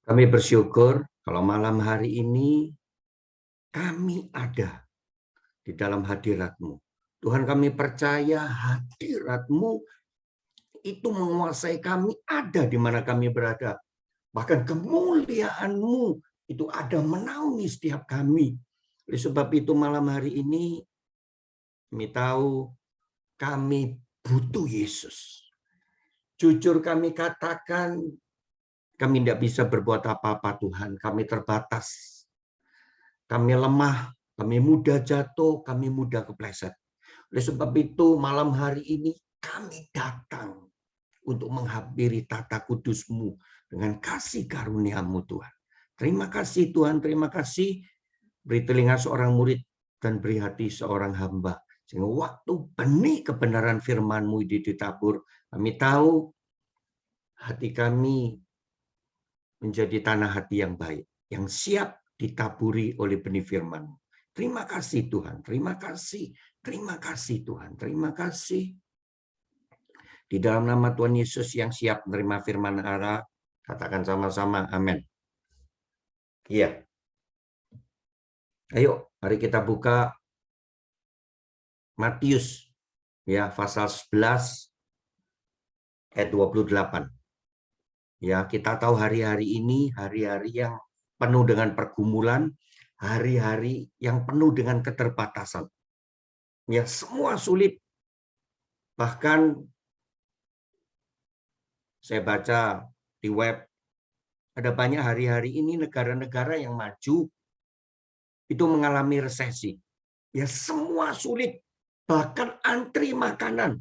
Kami bersyukur kalau malam hari ini kami ada di dalam hadirat-Mu. Tuhan, kami percaya hadirat-Mu itu menguasai kami, ada di mana kami berada. Bahkan kemuliaan-Mu itu ada menaungi setiap kami. Oleh sebab itu malam hari ini kami tahu kami butuh Yesus. Jujur kami katakan, kami tidak bisa berbuat apa-apa Tuhan. Kami terbatas. Kami lemah, kami mudah jatuh, kami mudah kepleset. Oleh sebab itu malam hari ini kami datang untuk menghampiri tata kudus-Mu dengan kasih karunia-Mu Tuhan. Terima kasih Tuhan, terima kasih. Beri telinga seorang murid dan beri hati seorang hamba. Sehingga waktu benih kebenaran firman-Mu ditabur, kami tahu hati kami menjadi tanah hati yang baik, yang siap ditaburi oleh benih firman. Terima kasih Tuhan, terima kasih Tuhan, terima kasih. Di dalam nama Tuhan Yesus yang siap menerima firman Allah, katakan sama-sama, amin. Iya. Ayo, mari kita buka Matius, ya, pasal 11 ayat 28. Ya, kita tahu hari-hari ini hari-hari yang penuh dengan pergumulan, hari-hari yang penuh dengan keterbatasan. Ya, semua sulit. Bahkan saya baca di web, ada banyak hari-hari ini negara-negara yang maju itu mengalami resesi. Ya, semua sulit. Bahkan antri makanan.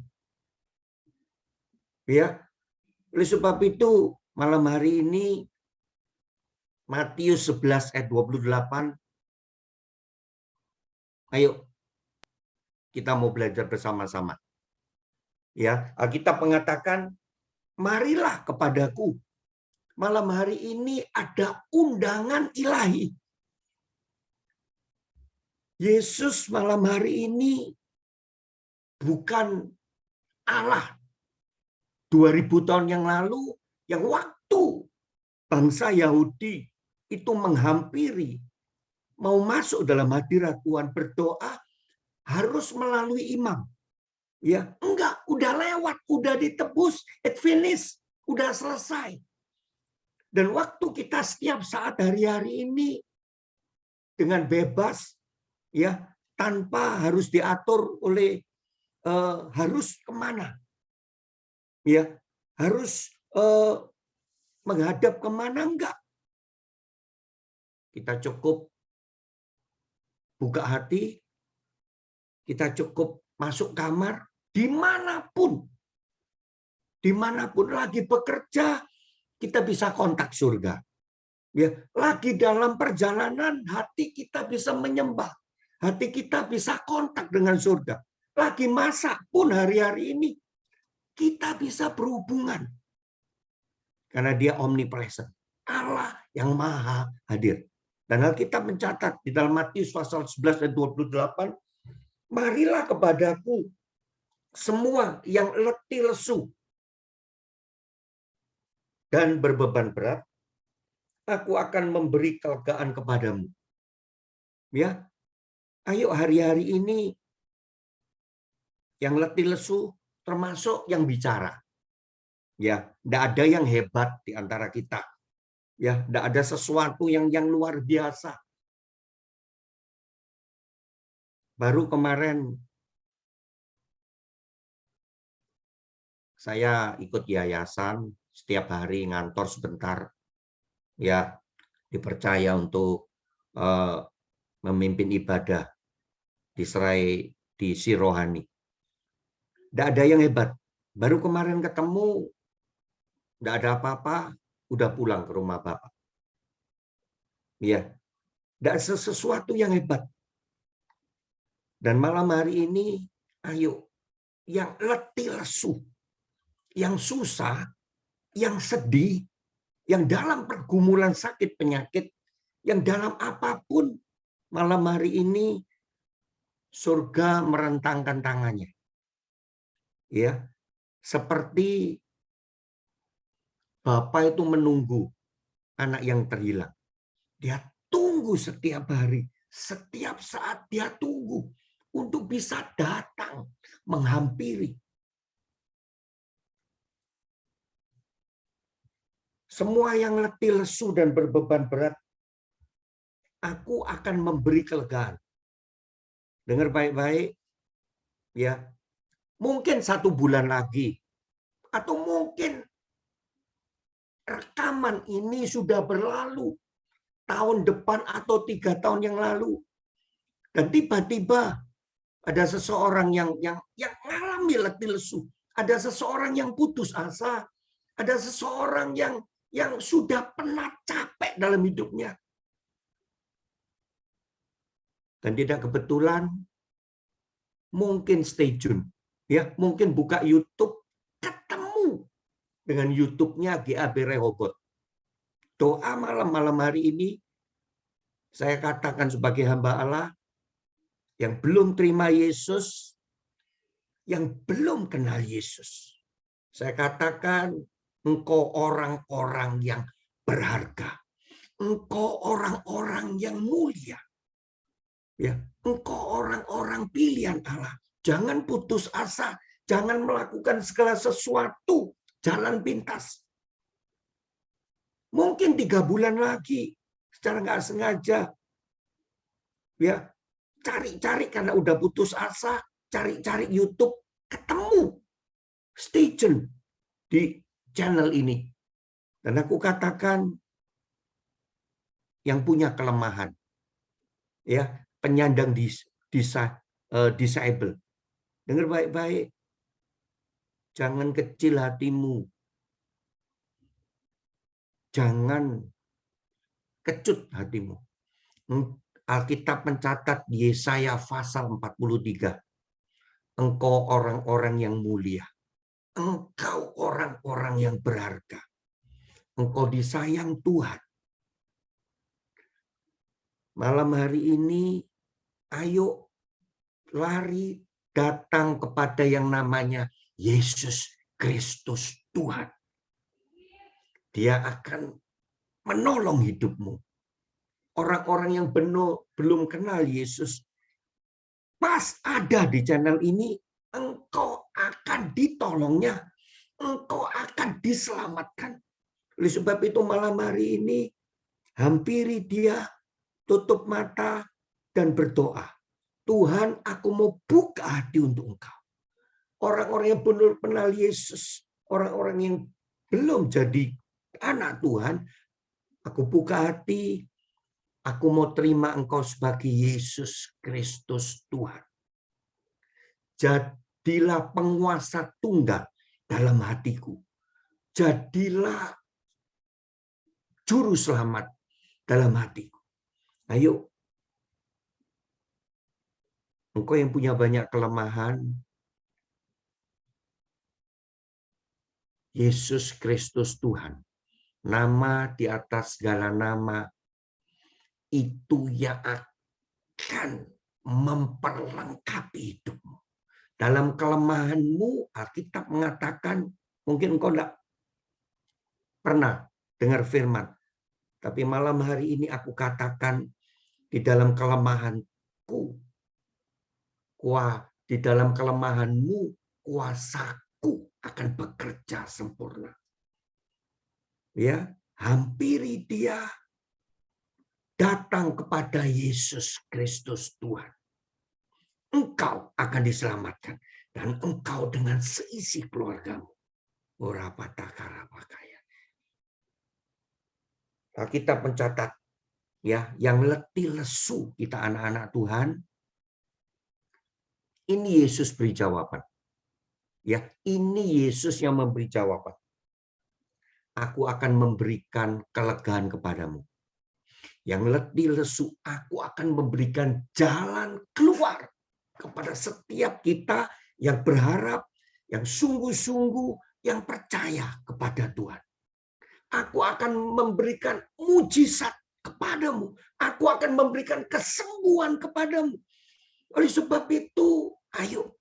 Ya, oleh sebab itu malam hari ini Matius 11 ayat 28. Ayo kita mau belajar bersama-sama. Ya, Alkitab mengatakan, marilah kepadaku. Malam hari ini ada undangan ilahi. Yesus malam hari ini bukan Allah 2000 tahun yang lalu, yang waktu bangsa Yahudi itu menghampiri, mau masuk dalam hadirat Tuhan berdoa, harus melalui imam. Ya, enggak, udah lewat, udah ditebus, it finish, udah selesai. Dan waktu kita setiap saat hari-hari ini dengan bebas, ya, tanpa harus diatur oleh harus kemana, ya, harus menghadap kemana, enggak. Kita cukup buka hati, kita cukup masuk kamar, dimanapun lagi bekerja, kita bisa kontak surga. Ya, lagi dalam perjalanan, hati kita bisa menyembah, hati kita bisa kontak dengan surga. Lagi masak pun hari-hari ini, kita bisa berhubungan. Karena dia omnipresent. Allah yang maha hadir. Dan Alkitab mencatat di dalam Matius pasal 11 dan 28, marilah kepadaku semua yang letih lesu dan berbeban berat, aku akan memberi kelegaan kepadamu. Ya, ayo hari-hari ini yang letih lesu termasuk yang bicara. Ya, tidak ada yang hebat di antara kita. Ya, tidak ada sesuatu yang luar biasa. Baru kemarin saya ikut yayasan, setiap hari ngantor sebentar. Ya, dipercaya untuk memimpin ibadah di serai di si rohani. Tidak ada yang hebat. Baru kemarin ketemu, tidak ada apa-apa, udah pulang ke rumah Bapak. Ya, tidak ada sesuatu yang hebat. Dan malam hari ini, ayo, yang letih lesu, yang susah, yang sedih, yang dalam pergumulan sakit penyakit, yang dalam apapun, malam hari ini surga merentangkan tangannya. Ya, seperti Bapak itu menunggu anak yang terhilang. Dia tunggu setiap hari, setiap saat dia tunggu untuk bisa datang menghampiri. Semua yang letih, lesu, dan berbeban berat, aku akan memberi kelegaan. Dengar baik-baik, ya. Mungkin 1 bulan lagi, atau mungkin rekaman ini sudah berlalu tahun depan atau 3 tahun yang lalu, dan tiba-tiba ada seseorang yang mengalami letih lesu, ada seseorang yang putus asa, ada seseorang yang sudah pernah capek dalam hidupnya, dan tidak kebetulan, mungkin stay tune, ya, mungkin buka YouTube, ketemu dengan YouTube-nya GAB Rehoboth. Doa malam hari ini, saya katakan sebagai hamba Allah yang belum terima Yesus, yang belum kenal Yesus. Saya katakan, engkau orang-orang yang berharga. Engkau orang-orang yang mulia. Ya, engkau orang-orang pilihan Allah. Jangan putus asa, jangan melakukan segala sesuatu jalan pintas. Mungkin 3 bulan lagi, secara nggak sengaja, ya, cari-cari karena udah putus asa, cari-cari YouTube, ketemu, stay tune di channel ini. Dan aku katakan, yang punya kelemahan, ya, penyandang disable, dengar baik-baik, jangan kecil hatimu, jangan kecut hatimu. Alkitab mencatat di Yesaya pasal 43, engkau orang-orang yang mulia, engkau orang-orang yang berharga, engkau disayang Tuhan. Malam hari ini, ayo lari datang kepada yang namanya Yesus Kristus Tuhan. Dia akan menolong hidupmu. Orang-orang yang belum kenal Yesus, pas ada di channel ini, engkau akan ditolongnya, engkau akan diselamatkan. Oleh sebab itu malam hari ini, hampiri dia, tutup mata, dan berdoa. Tuhan, aku mau buka hati untuk engkau. Orang-orang yang belum kenal Yesus, orang-orang yang belum jadi anak Tuhan, aku buka hati, aku mau terima engkau sebagai Yesus Kristus Tuhan. Jadilah penguasa tunggal dalam hatiku. Jadilah juru selamat dalam hatiku. Ayo, engkau yang punya banyak kelemahan, Yesus Kristus Tuhan, nama di atas segala nama, itu yang akan memperlengkapi hidupmu. Dalam kelemahanmu, Alkitab mengatakan, mungkin engkau tidak pernah dengar firman, tapi malam hari ini aku katakan, di dalam kelemahanku, di dalam kelemahanmu, kuasaku akan bekerja sempurna. Ya, hampiri dia, datang kepada Yesus Kristus Tuhan. Engkau akan diselamatkan, dan engkau dengan seisi keluargamu. Kita mencatat, ya, yang letih lesu kita anak-anak Tuhan, ini Yesus beri jawaban. Ya, ini Yesus yang memberi jawaban. Aku akan memberikan kelegaan kepadamu. Yang letih lesu, aku akan memberikan jalan keluar kepada setiap kita yang berharap, yang sungguh-sungguh, yang percaya kepada Tuhan. Aku akan memberikan mujizat kepadamu. Aku akan memberikan kesembuhan kepadamu. Oleh sebab itu, ayo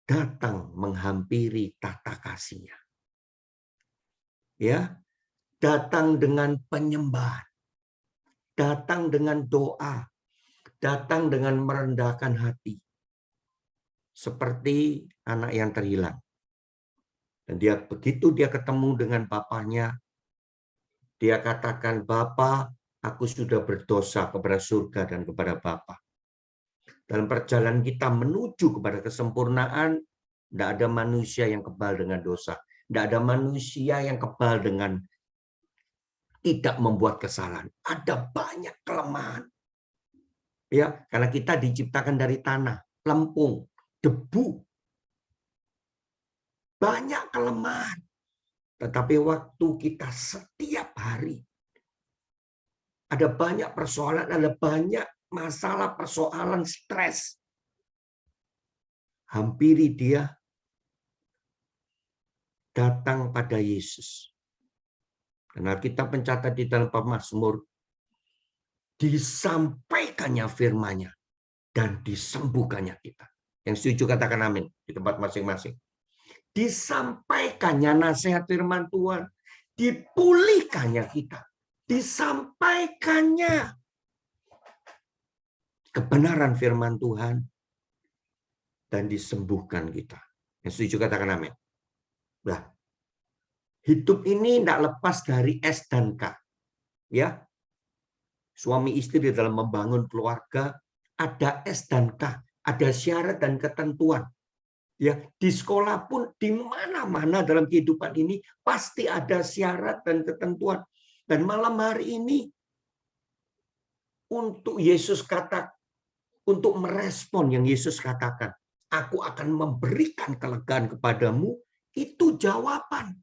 datang menghampiri tata kasih-Nya. Ya, datang dengan penyembahan, datang dengan doa, datang dengan merendahkan hati. Seperti anak yang terhilang. Dan begitu dia ketemu dengan bapaknya, dia katakan, "Bapa, aku sudah berdosa kepada surga dan kepada Bapa." Dalam perjalanan kita menuju kepada kesempurnaan, tidak ada manusia yang kebal dengan dosa. Tidak ada manusia yang kebal dengan tidak membuat kesalahan. Ada banyak kelemahan. Ya, karena kita diciptakan dari tanah, lempung, debu. Banyak kelemahan. Tetapi waktu kita setiap hari ada banyak persoalan, ada banyak masalah, persoalan, stres. Hampiri dia, datang pada Yesus. Karena kita mencatat di dalam Mazmur, disampaikannya firman-Nya dan disembuhkannya kita. Yang setuju katakan amin di tempat masing-masing. Disampaikannya nasihat firman Tuhan, dipulihkannya kita, disampaikannya kebenaran firman Tuhan, dan disembuhkan kita. Yang setuju katakan amin. Nah, hidup ini tidak lepas dari S dan K. Ya, suami istri di dalam membangun keluarga ada S dan K, ada syarat dan ketentuan. Ya, di sekolah pun di mana-mana dalam kehidupan ini pasti ada syarat dan ketentuan. Dan malam hari ini untuk Yesus untuk merespon yang Yesus katakan, aku akan memberikan kelegaan kepadamu, itu jawaban.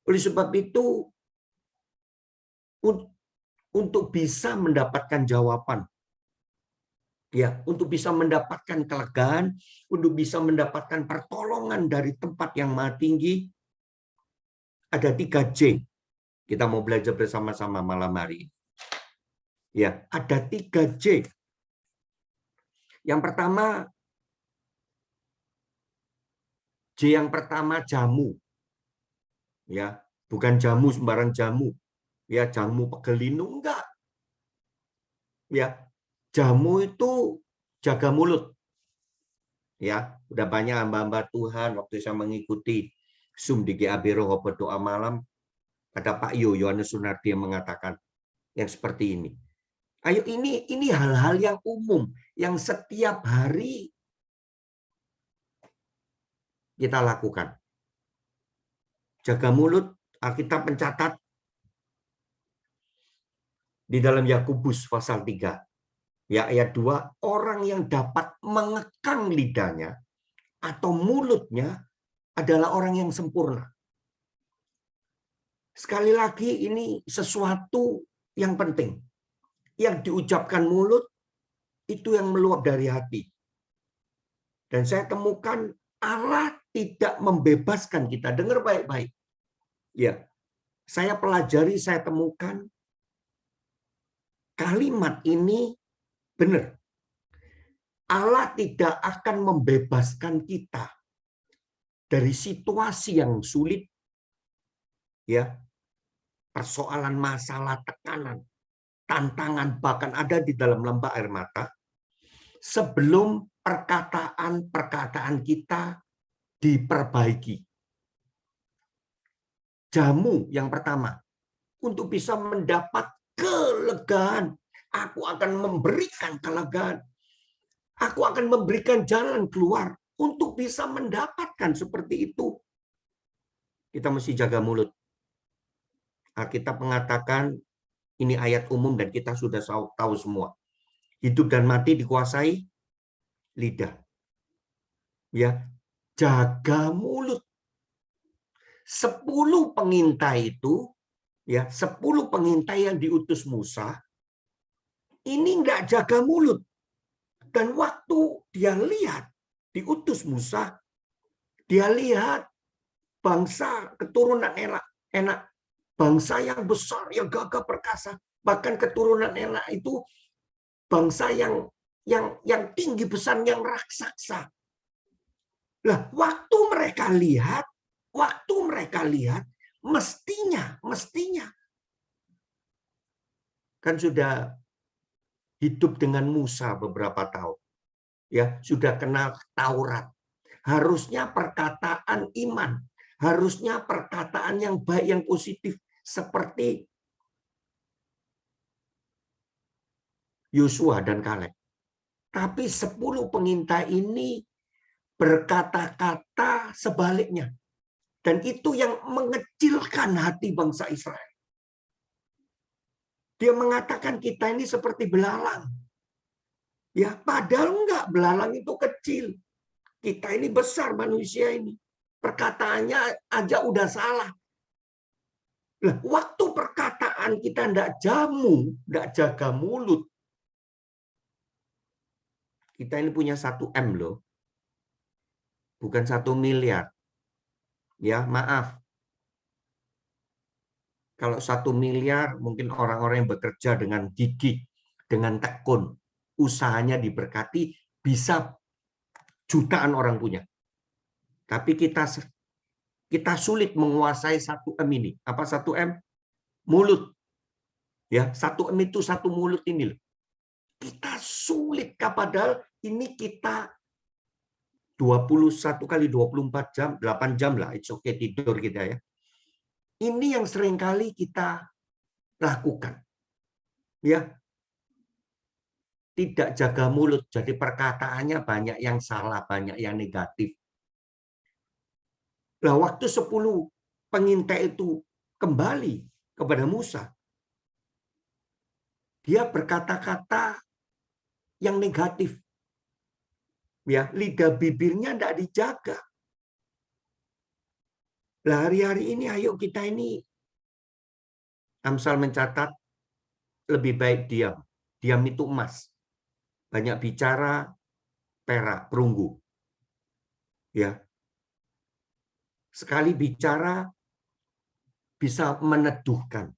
Oleh sebab itu, untuk bisa mendapatkan jawaban, ya, untuk bisa mendapatkan kelegaan, untuk bisa mendapatkan pertolongan dari tempat yang maha tinggi, ada 3J. Kita mau belajar bersama-sama malam hari ini. Ya, ada 3J. Yang pertama, J yang pertama jamu. Ya, bukan jamu sembarang jamu. Ya, jamu pegelinu enggak. Ya, jamu itu jaga mulut. Ya, udah banyak hamba-hamba Tuhan waktu saya mengikuti Zoom di GAB Roh berdoa malam, ada Pak Yohanes Sunardi yang mengatakan yang seperti ini. Ayo, ini hal-hal yang umum yang setiap hari kita lakukan. Jaga mulut, Alkitab mencatat di dalam Yakobus pasal 3, ya ayat 2, orang yang dapat mengekang lidahnya atau mulutnya adalah orang yang sempurna. Sekali lagi, ini sesuatu yang penting. Yang diucapkan mulut, itu yang meluap dari hati. Dan saya temukan Allah tidak membebaskan kita. Dengar baik-baik. Ya, saya pelajari, saya temukan kalimat ini benar. Allah tidak akan membebaskan kita dari situasi yang sulit, ya, persoalan, masalah, tekanan, tantangan, bahkan ada di dalam lembah air mata, sebelum perkataan-perkataan kita diperbaiki. Jamu yang pertama, untuk bisa mendapat kelegaan, aku akan memberikan kelegaan. Aku akan memberikan jalan keluar untuk bisa mendapatkan seperti itu. Kita mesti jaga mulut. Alkitab mengatakan, ini ayat umum dan kita sudah tahu semua. Hidup dan mati dikuasai lidah. Ya, jaga mulut. 10 pengintai itu, ya, 10 pengintai yang diutus Musa, ini enggak jaga mulut. Dan waktu dia lihat diutus Musa, dia lihat bangsa keturunan enak, bangsa yang besar, yang gagah perkasa. Bahkan keturunan Enak itu bangsa yang tinggi besar, yang raksasa. Lah, waktu mereka lihat, mestinya kan sudah hidup dengan Musa beberapa tahun, ya sudah kenal Taurat. Harusnya perkataan iman, harusnya perkataan yang baik, yang positif, seperti Yosua dan Kaleb. Tapi 10 pengintai ini berkata-kata sebaliknya. Dan itu yang mengecilkan hati bangsa Israel. Dia mengatakan kita ini seperti belalang. Ya, padahal enggak, belalang itu kecil. Kita ini besar manusia ini. Perkataannya aja udah salah. Nah, waktu perkataan kita enggak jaga mulut. Kita ini punya 1 M loh. Bukan 1 miliar. Ya, maaf. Kalau 1 miliar, mungkin orang-orang yang bekerja dengan gigih, dengan tekun, usahanya diberkati, bisa jutaan orang punya. Tapi kita sulit menguasai 1 M ini. Apa 1 M? Mulut. Ya, 1 M itu 1 mulut ini loh. Kita sulit, padahal ini kita 21 kali 24 jam, 8 jam lah, it's okay tidur kita ya. Ini yang seringkali kita lakukan. Ya. Tidak jaga mulut, jadi perkataannya banyak yang salah, banyak yang negatif. Nah, waktu 10 pengintai itu kembali kepada Musa, dia berkata-kata yang negatif. Ya, lidah bibirnya tidak dijaga. Nah, hari-hari ini ayo kita ini, Amsal mencatat, lebih baik diam. Diam itu emas. Banyak bicara, perak, perunggu. Ya. Sekali bicara bisa meneduhkan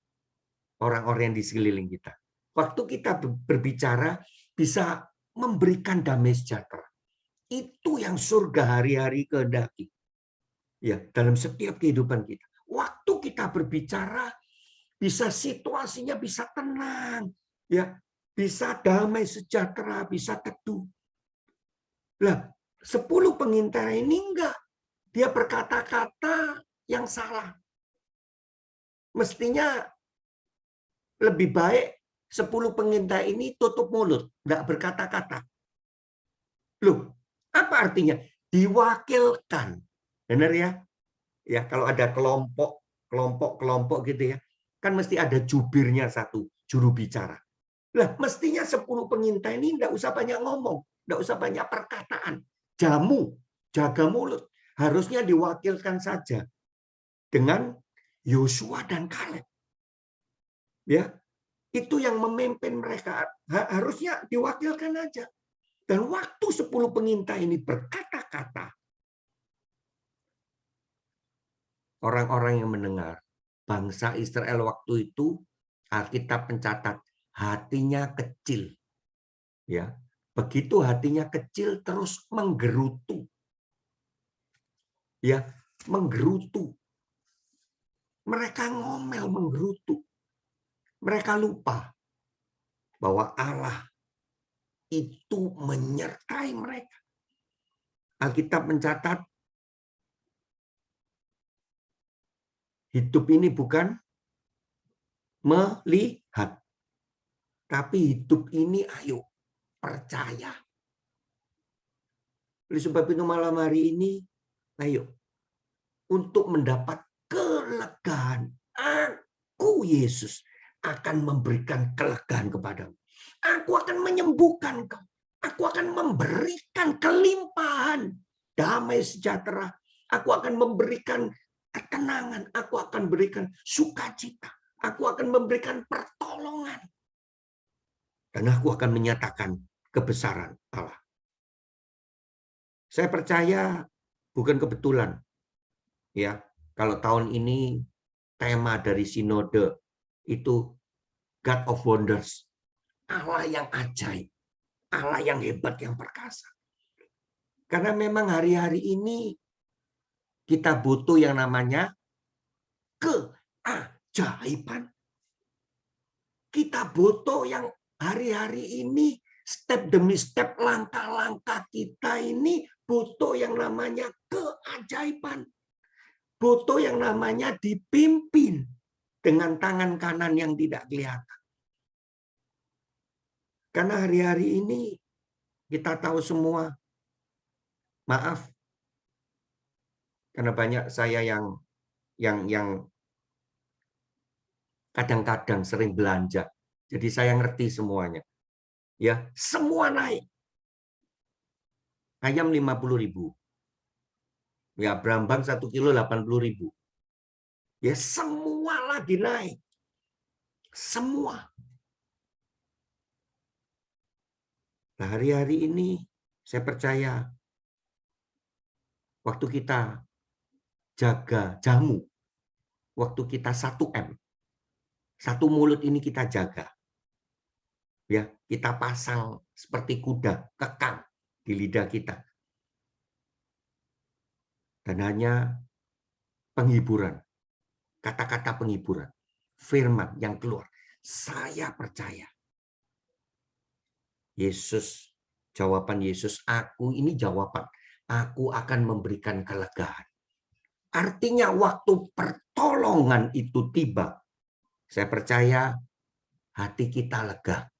orang-orang yang di sekeliling kita. Waktu kita berbicara bisa memberikan damai sejahtera. Itu yang surga hari-hari kehendaki. Ya, dalam setiap kehidupan kita. Waktu kita berbicara, bisa situasinya bisa tenang, ya, bisa damai sejahtera, bisa teduh. Lah, 10 pengintai ini enggak. Dia berkata-kata yang salah. Mestinya lebih baik 10 pengintai ini tutup mulut, enggak berkata-kata. Loh, apa artinya? Diwakilkan. Benar ya? Ya, kalau ada kelompok gitu ya, kan mesti ada jubirnya satu, juru bicara. Lah, mestinya 10 pengintai ini enggak usah banyak ngomong, enggak usah banyak perkataan. Jaga mulut. Harusnya diwakilkan saja dengan Yosua dan Kaleb. Ya, itu yang memimpin mereka. Harusnya diwakilkan aja. Dan waktu 10 pengintai ini berkata-kata, orang-orang yang mendengar, bangsa Israel waktu itu, Alkitab mencatat, hatinya kecil. Ya, begitu hatinya kecil terus menggerutu. Ya, menggerutu. Mereka ngomel, menggerutu. Mereka lupa bahwa Allah itu menyertai mereka. Alkitab mencatat, hidup ini bukan melihat, tapi hidup ini ayo percaya. Oleh sebab itu malam hari ini, ayo untuk mendapat kelegaan, aku Yesus akan memberikan kelegaan kepadamu. Aku akan menyembuhkan kau. Aku akan memberikan kelimpahan, damai sejahtera. Aku akan memberikan ketenangan. Aku akan berikan sukacita. Aku akan memberikan pertolongan. Dan aku akan menyatakan kebesaran Allah. Saya percaya bukan kebetulan. Ya, kalau tahun ini tema dari sinode itu God of wonders. Allah yang ajaib. Allah yang hebat, yang perkasa. Karena memang hari-hari ini kita butuh yang namanya keajaiban. Kita butuh yang hari-hari ini step demi step, langkah-langkah kita ini butuh yang namanya keajaiban. Butuh yang namanya dipimpin dengan tangan kanan yang tidak kelihatan. Karena hari-hari ini kita tahu semua, maaf, karena banyak saya yang kadang-kadang sering belanja. Jadi saya ngerti semuanya. Ya, semua naik. Ayam 50.000. Ya, berambang 1 kilo 80.000. Ya, semua lagi naik. Semua. Nah, hari-hari ini saya percaya waktu kita jaga jamu, waktu kita 1M, satu mulut ini kita jaga. Ya, kita pasang seperti kuda, kekang di lidah kita. Dan hanya penghiburan, kata-kata penghiburan, firman yang keluar. Saya percaya. Yesus, jawaban Yesus, aku ini jawaban. Aku akan memberikan kelegaan. Artinya waktu pertolongan itu tiba, saya percaya hati kita lega.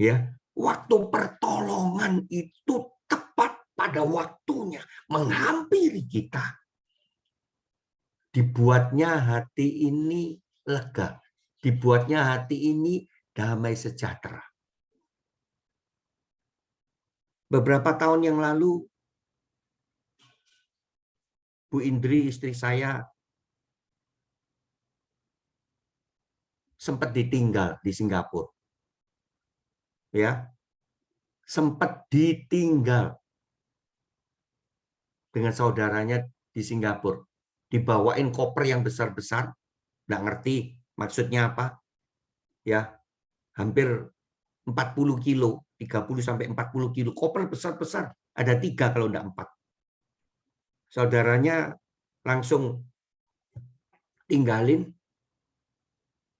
Ya, waktu pertolongan itu tepat pada waktunya menghampiri kita. Dibuatnya hati ini lega. Dibuatnya hati ini damai sejahtera. Beberapa tahun yang lalu, Bu Indri, istri saya, sempat ditinggal di Singapura. Ya, sempat ditinggal dengan saudaranya di Singapura. Dibawain koper yang besar-besar, nggak ngerti maksudnya apa. Ya, hampir 40 kilo, 30 sampai 40 kilo, koper besar-besar, ada 3 kalau enggak 4. Saudaranya langsung tinggalin,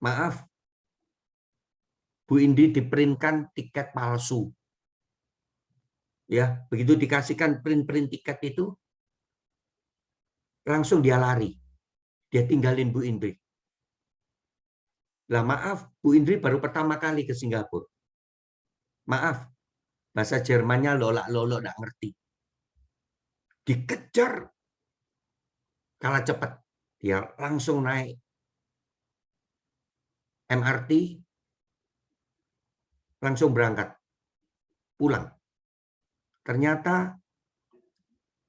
maaf, Bu Indi diprintkan tiket palsu. Ya, begitu dikasihkan print tiket itu, langsung dia lari. Dia tinggalin Bu Indri. Lah maaf, Bu Indri baru pertama kali ke Singapura. Maaf, bahasa Jermannya lolak-lolok nggak ngerti. Dikejar kalah cepat. Dia langsung naik MRT, langsung berangkat. Pulang. Ternyata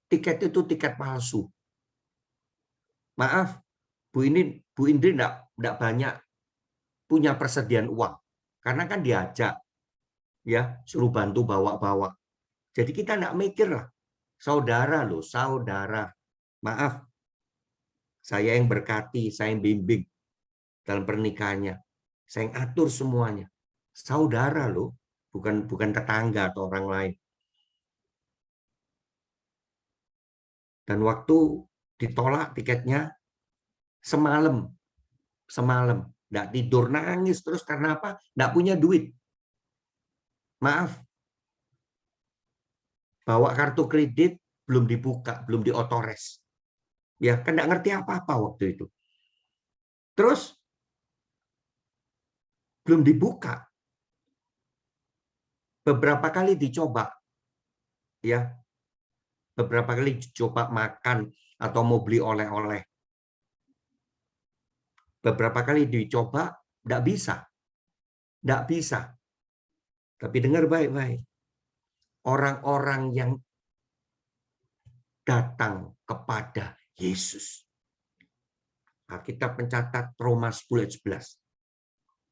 tiket itu tiket palsu. Maaf, Bu Indri enggak banyak punya persediaan uang. Karena kan diajak, ya, suruh bantu bawa-bawa. Jadi kita enggak mikir lah. Saudara loh, saudara. Maaf, saya yang berkati, saya yang bimbing dalam pernikahannya. Saya yang atur semuanya. Saudara loh, bukan tetangga atau orang lain. Dan waktu ditolak tiketnya, semalam, nggak tidur, nangis terus karena apa? Nggak punya duit. Maaf, bawa kartu kredit belum dibuka, belum diotores. Ya, kan nggak ngerti apa-apa waktu itu. Terus belum dibuka. Beberapa kali dicoba, ya, beberapa kali coba makan atau mau beli oleh-oleh. Beberapa kali dicoba, nggak bisa. Nggak bisa. Tapi dengar baik-baik. Orang-orang yang datang kepada Yesus. Alkitab mencatat Roma 10 ayat 11.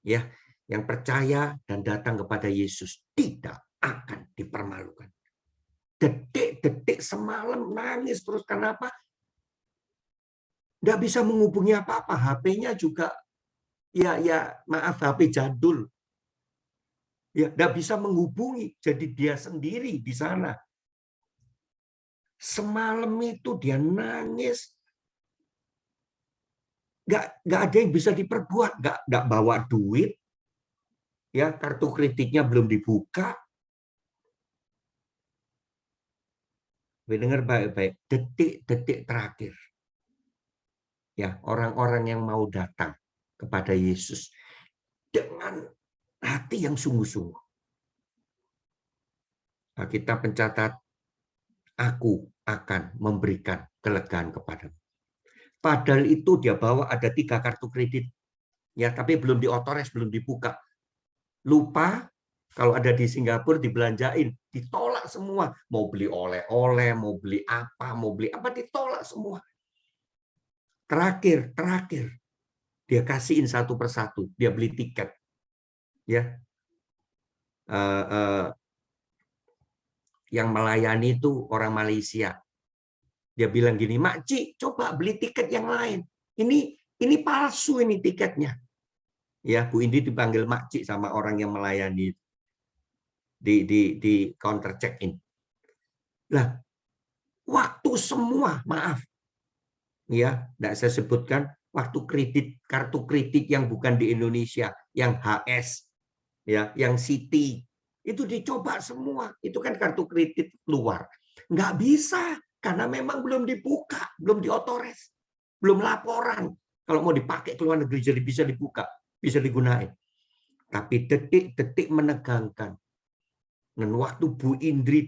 Ya, yang percaya dan datang kepada Yesus tidak akan dipermalukan. Detik-detik semalam nangis terus, kenapa? Nggak bisa menghubungi apa-apa, HP-nya juga ya maaf, HP jadul. Ya, nggak bisa menghubungi, jadi dia sendiri di sana. Semalam itu dia nangis, nggak ada yang bisa diperbuat, nggak bawa duit, ya kartu kreditnya belum dibuka. Dengar baik-baik, detik-detik terakhir, ya orang-orang yang mau datang kepada Yesus dengan hati yang sungguh-sungguh. Nah, kita mencatat, aku akan memberikan kelegaan kepadamu. Padahal itu dia bawa ada 3 kartu kredit, ya tapi belum diotores, belum dibuka. Lupa, kalau ada di Singapura dibelanjain, ditolak semua. Mau beli oleh-oleh, mau beli apa ditolak semua. Terakhir, dia kasihin satu persatu, dia beli tiket, ya. Yang melayani itu orang Malaysia. Dia bilang gini, Makcik, coba beli tiket yang lain. Ini palsu ini tiketnya. Ya, Bu Indi dipanggil Makcik sama orang yang melayani di counter check-in. Lah, waktu semua, maaf, ya, tidak saya sebutkan, waktu kartu kredit yang bukan di Indonesia, yang HS, ya, yang Citi, itu dicoba semua. Itu kan kartu kredit luar. Nggak bisa, karena memang belum dibuka, belum diotores, belum laporan. Kalau mau dipakai ke luar negeri jadi bisa dibuka, bisa digunakan. Tapi detik-detik menegangkan. Dan waktu Bu Indri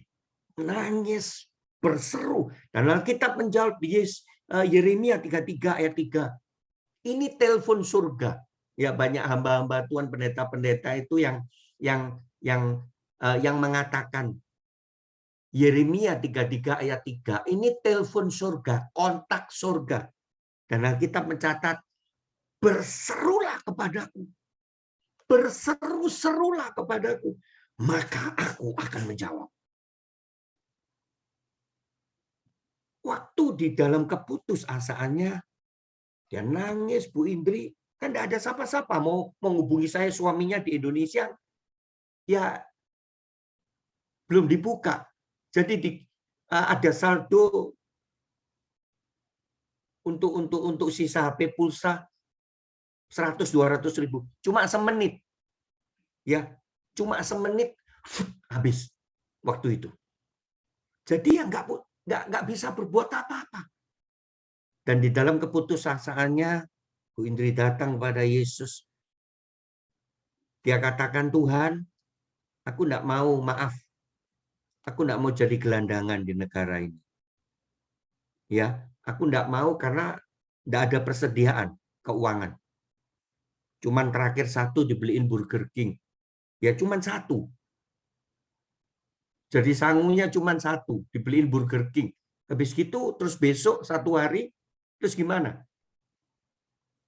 nangis, berseru, dan Alkitab menjawab di Yeremia 33 ayat 3. Ini telepon surga. Ya, banyak hamba-hamba Tuhan, pendeta-pendeta itu yang mengatakan Yeremia 33 ayat 3, ini telepon surga, kontak surga. Dan Alkitab mencatat, berserulah kepadaku. Berseru-serulah kepadaku, maka aku akan menjawab. Waktu di dalam keputusasaannya, dia nangis, Bu Indri, kan tidak ada siapa-siapa mau menghubungi saya, suaminya di Indonesia, ya belum dibuka. Jadi ada saldo untuk sisa HP pulsa 100-200 ribu. Cuma semenit. Ya, cuma semenit habis waktu itu. Jadi ya nggak bisa berbuat apa-apa. Dan di dalam keputusasaannya, Bu Indri datang kepada Yesus. Dia katakan, Tuhan, aku nggak mau, maaf, aku nggak mau jadi gelandangan di negara ini. Ya, aku nggak mau karena nggak ada persediaan keuangan. Cuman terakhir satu dibeliin Burger King. Ya cuman satu. Jadi sangunya cuman satu, dibeliin Burger King. Habis gitu terus besok satu hari, terus gimana?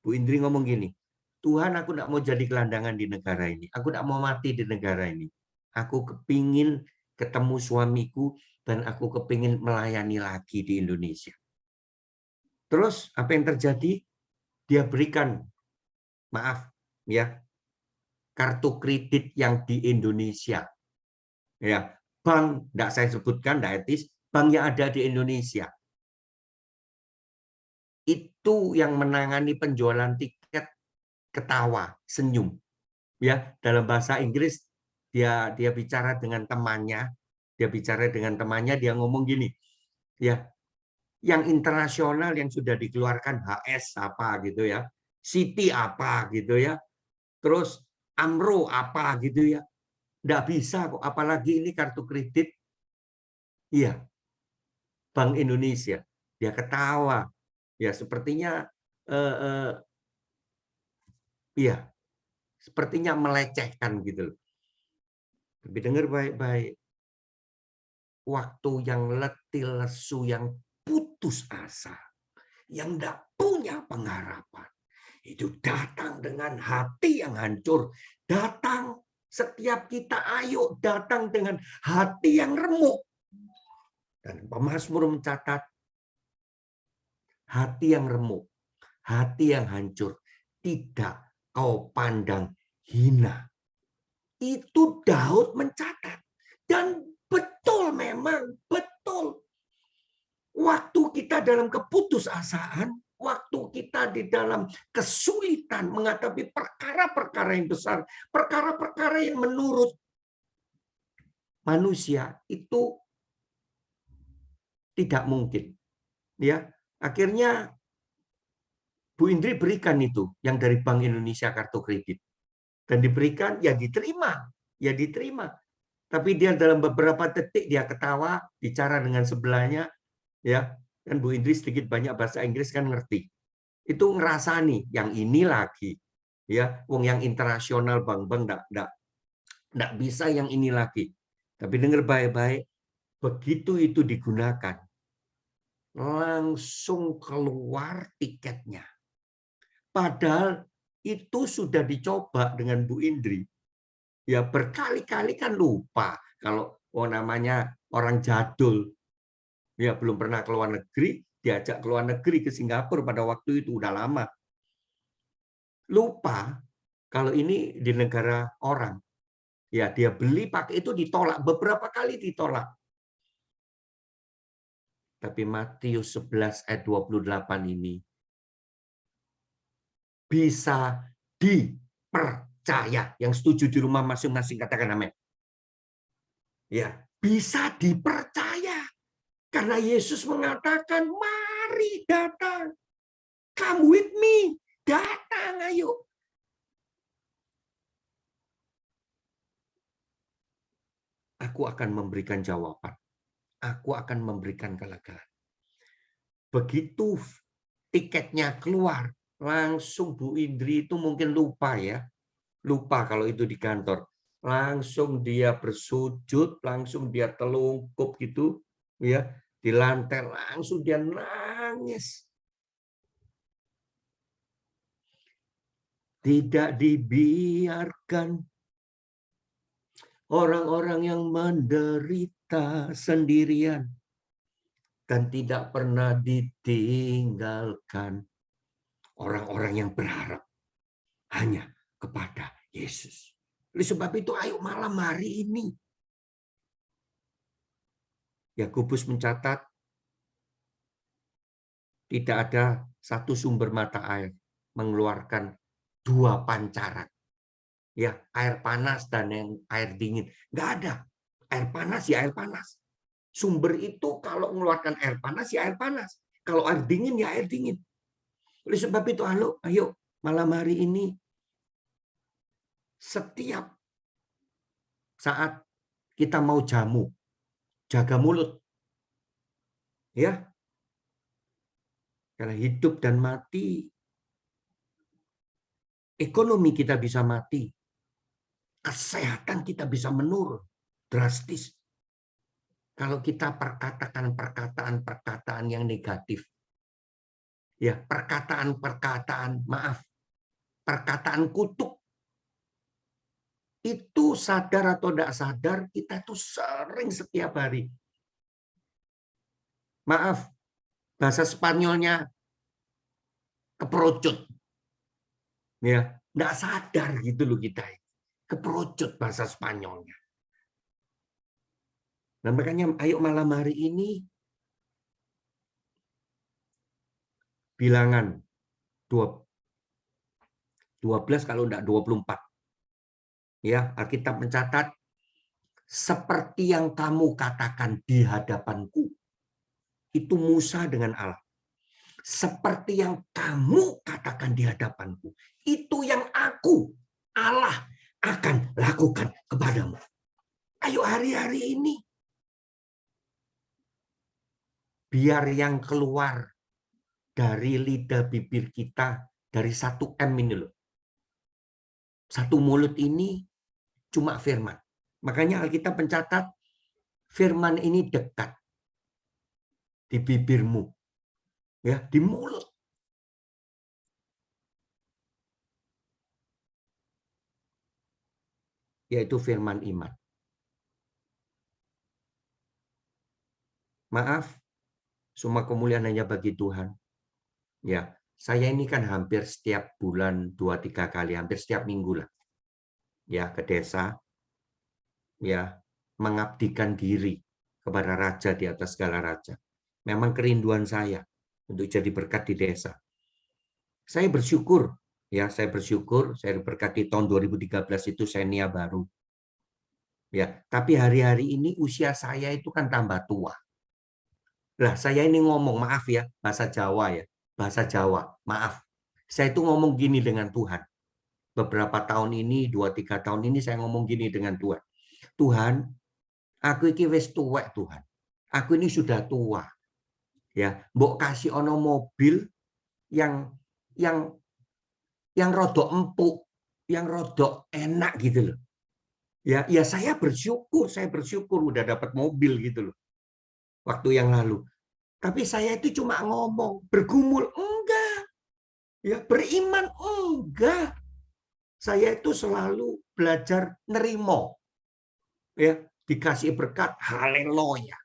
Bu Indri ngomong gini, Tuhan, aku nggak mau jadi gelandangan di negara ini. Aku nggak mau mati di negara ini. Aku kepingin ketemu suamiku dan aku kepingin melayani lagi di Indonesia. Terus apa yang terjadi? Dia berikan, maaf ya, kartu kredit yang di Indonesia. Ya, bank, tidak saya sebutkan, tidak etis, bank yang ada di Indonesia. Itu yang menangani penjualan tiket, ketawa, senyum. Ya, dalam bahasa Inggris dia bicara dengan temannya, dia ngomong gini, ya, yang internasional yang sudah dikeluarkan HS apa gitu ya, Citi apa gitu ya, terus Amro apa gitu ya, nggak bisa kok, apalagi ini kartu kredit, iya, Bank Indonesia. Dia ketawa, ya sepertinya, iya, sepertinya melecehkan gitu. Tapi dengar baik-baik, waktu yang letih lesu, yang putus asa, yang tidak punya pengharapan, itu datang dengan hati yang hancur, datang setiap kita, ayo datang dengan hati yang remuk. Dan pemazmur mencatat, hati yang remuk, hati yang hancur, tidak kau pandang hina. Itu Daud mencatat. Dan betul, memang betul. Waktu kita dalam keputusasaan, waktu kita di dalam kesulitan menghadapi perkara-perkara yang besar, perkara-perkara yang menurut manusia itu tidak mungkin. Ya, akhirnya Bu Indri berikan itu yang dari Bank Indonesia kartu kredit. Dan diberikan, ya diterima. Ya diterima. Tapi dia dalam beberapa detik dia ketawa, bicara dengan sebelahnya, ya. Dan Bu Indri sedikit banyak bahasa Inggris kan ngerti. Itu ngerasani yang ini lagi. Ya, wong yang internasional bank-bank enggak bisa yang ini lagi. Tapi dengar baik-baik, begitu itu digunakan, langsung keluar tiketnya. Padahal itu sudah dicoba dengan Bu Indri. Ya berkali-kali kan lupa. Kalau namanya orang jadul, ya belum pernah ke luar negeri, diajak ke luar negeri ke Singapura pada waktu itu udah lama. Lupa kalau ini di negara orang. Ya dia beli pakai itu ditolak, beberapa kali ditolak. Tapi Matius 11 ayat 28 ini bisa dipercaya. Yang setuju di rumah masing-masing katakan amin. Ya, bisa dipercaya. Karena Yesus mengatakan, mari datang. Come with me. Datang, ayo. Aku akan memberikan jawaban. Aku akan memberikan kelegaan. Begitu tiketnya keluar, langsung Bu Indri itu mungkin lupa ya. Lupa kalau itu di kantor. Langsung dia bersujud, langsung dia telungkup gitu, ya, di lantai, langsung dia nangis. Tidak dibiarkan orang-orang yang menderita sendirian dan tidak pernah ditinggalkan orang-orang yang berharap hanya kepada Yesus. Oleh sebab itu, ayo malam hari ini. Yakobus mencatat, tidak ada satu sumber mata air mengeluarkan dua pancaran. Ya, air panas dan yang air dingin. Nggak ada. Air panas ya air panas. Sumber itu kalau mengeluarkan air panas ya air panas. Kalau air dingin ya air dingin. Oleh sebab itu, ayo malam hari ini setiap saat kita mau jamu, jaga mulut. Ya. Karena hidup dan mati, ekonomi kita bisa mati. Kesehatan kita bisa menurun drastis. Kalau kita perkataan yang negatif. Ya, perkataan kutuk. Itu sadar atau tidak sadar, kita tuh sering setiap hari. Maaf, bahasa Spanyolnya keperucut. Ya, tidak sadar gitu loh kita. Keperucut bahasa Spanyolnya. Dan makanya ayo malam hari ini bilangan 12 kalau enggak 24. Ya, Alkitab mencatat seperti yang kamu katakan di hadapanku. Itu Musa dengan Allah. Seperti yang kamu katakan di hadapanku. Itu yang aku, Allah, akan lakukan kepadamu. Ayo hari-hari ini. Biar yang keluar dari lidah bibir kita, dari 1M ini loh. Satu mulut ini cuma firman. Makanya Alkitab mencatat firman ini dekat di bibirmu. Ya, di mulut. Yaitu firman iman. Maaf, semua kemuliaan hanya bagi Tuhan. Ya, saya ini kan hampir setiap bulan 2-3 kali, hampir setiap minggu lah, ya ke desa, ya mengabdikan diri kepada raja di atas segala raja. Memang kerinduan saya untuk jadi berkat di desa. Saya bersyukur, ya saya bersyukur, saya berkati tahun 2013 itu saya nia baru. Ya, tapi hari-hari ini usia saya itu kan tambah tua. Lah, saya ini ngomong, maaf ya, bahasa Jawa ya, bahasa Jawa, maaf. Saya itu ngomong gini dengan Tuhan. Beberapa tahun ini, 2-3 tahun ini saya ngomong gini dengan Tuhan. Tuhan, aku ini wis tuwek Tuhan. Aku ini sudah tua. Ya, mbok kasih ono mobil yang rodok empuk, yang rodok enak gitu loh. Ya, ya saya bersyukur udah dapat mobil gitu loh. Waktu yang lalu. Tapi saya itu cuma ngomong, bergumul enggak. Ya, beriman enggak. Saya itu selalu belajar nerimo. Ya, dikasih berkat, haleluya.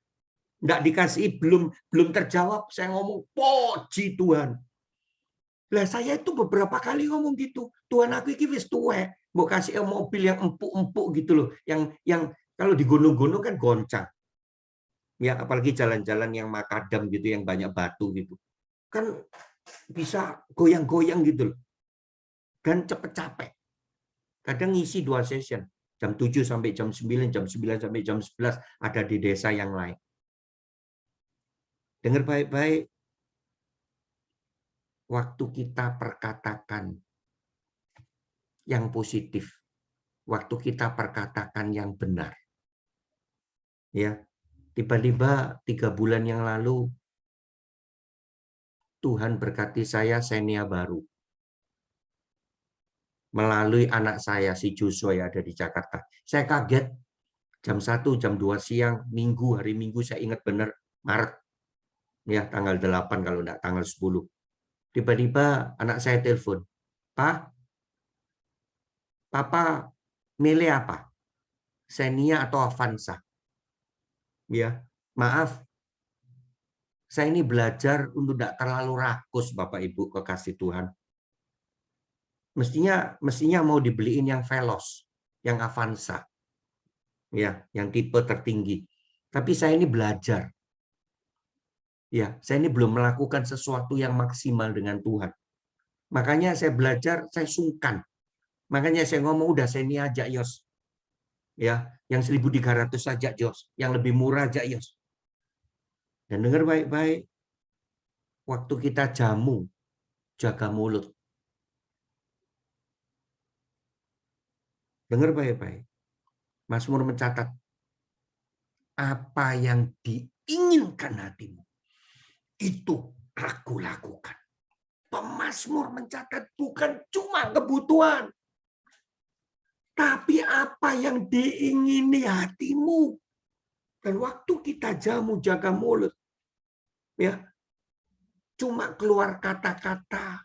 Enggak dikasih, belum terjawab, saya ngomong puji Tuhan. Lah saya itu beberapa kali ngomong gitu, Tuhan aku ini wis tuwek, mau kasih mobil yang empuk-empuk gitu loh, yang kalau di gunung-gunung kan goncang. Ya, apalagi jalan-jalan yang makadam gitu, yang banyak batu gitu. Kan bisa goyang-goyang gitu loh. Dan cepet capek. Kadang ngisi 2 session, jam 7 sampai jam 9, jam 9 sampai jam 11 ada di desa yang lain. Dengar baik-baik, waktu kita perkatakan yang positif, waktu kita perkatakan yang benar. Ya, tiba-tiba 3 bulan yang lalu Tuhan berkati saya nia baru. Melalui anak saya si Joshua yang ada di Jakarta. Saya kaget jam 1, jam 2 siang, Minggu, hari Minggu saya ingat benar, Maret. Ya, tanggal 8 kalau enggak tanggal 10. Tiba-tiba anak saya telepon, "Pak, Papa milih apa? Xenia atau Avanza?" Ya, maaf, saya ini belajar untuk tidak terlalu rakus, Bapak Ibu kekasih Tuhan. Mestinya mau dibeliin yang Veloz, yang Avanza. Ya, yang tipe tertinggi. Tapi saya ini belajar. Ya, saya ini belum melakukan sesuatu yang maksimal dengan Tuhan. Makanya saya belajar, saya sungkan. Makanya saya ngomong udah saya ini aja Yos. Ya, yang 1.300 saja Yos, yang lebih murah aja Yos. Dan dengar baik-baik, waktu kita jamu, jaga mulut. Dengar baik-baik. Mazmur mencatat, apa yang diinginkan hatimu, itu aku lakukan. Pemazmur mencatat bukan cuma kebutuhan, tapi apa yang diingini hatimu. Dan waktu kita jamu jaga mulut, ya cuma keluar kata-kata